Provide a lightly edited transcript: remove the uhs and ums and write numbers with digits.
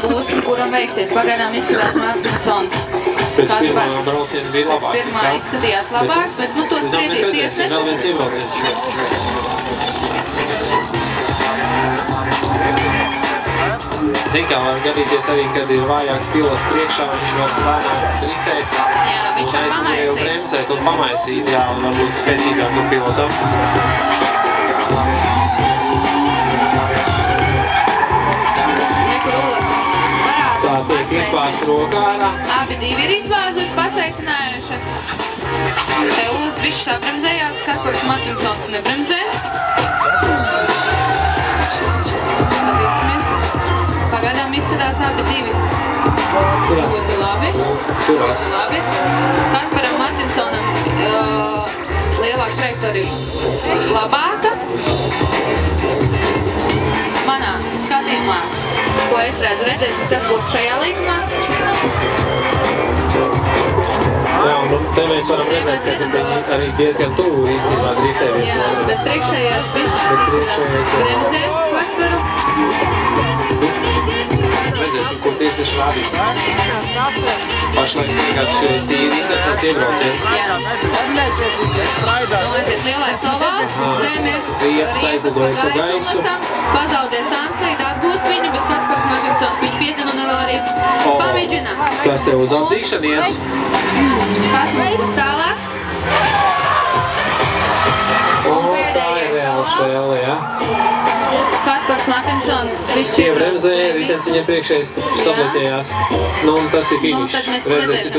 būs, kuram veiksies. Pagaidām izskatās Martinsons. Pēc pirmā brauciena bija labāks. Pēc pirmā izskatījās labāks, bet nu to spriedīs tiesneši. Vēl viens iebrauciens. Zin, kā var gadīties arī, kad ir vājāks pilots priekšā, viņš var lēnāk driftēt. Jā, viņš var pamaisīt. Un bremzēt un pamaisīt, jā, un varbūt spēcīgāku pilotam. Nekur Uleks varētu Tā tiek izbāzt rokā, jā. Abi divi ir izbāzuši, paseicinājuši. Te Uleks bišķi sabremzējās, Kaspars Martinsons nebremzē. Skatīsimies. Pagaidām izskatās abi divi. Ļoti labi. Ļoti labi. Kasparam Martinsonam lielāka trajektorija labāka. Manā skatījumā, ko es redzu, redzēsim, kas būs šajā līgumā. Jā, un te mēs varam redzēt, ka arī diezgan tuvu īstenībā driftē viens Jā, otram. bet priekšējās bišķi bremzē Kasparu. Redzēsim, ko tiesneši rādīs. Pašlaik vienkārši šis tīri interesants iebrauciens. Jā. Aiziet lielais ovāls, zeme, riepas pa gaisu lasām, pazaudē Sanslīd, atgūst viņu, bet Kaspars Martinsons viņu piedzina un vēl arī pamēģina. Kas tev uz atzīšanu ies? Kas mums būs tālāk? Un pēdējais Šēle, jā. Kaspars Martinsons Iebremzēja, ritens viņam priekšējais sabloķējās. Nu, un tas ir finišs. Nu, tad mēs redzēsim.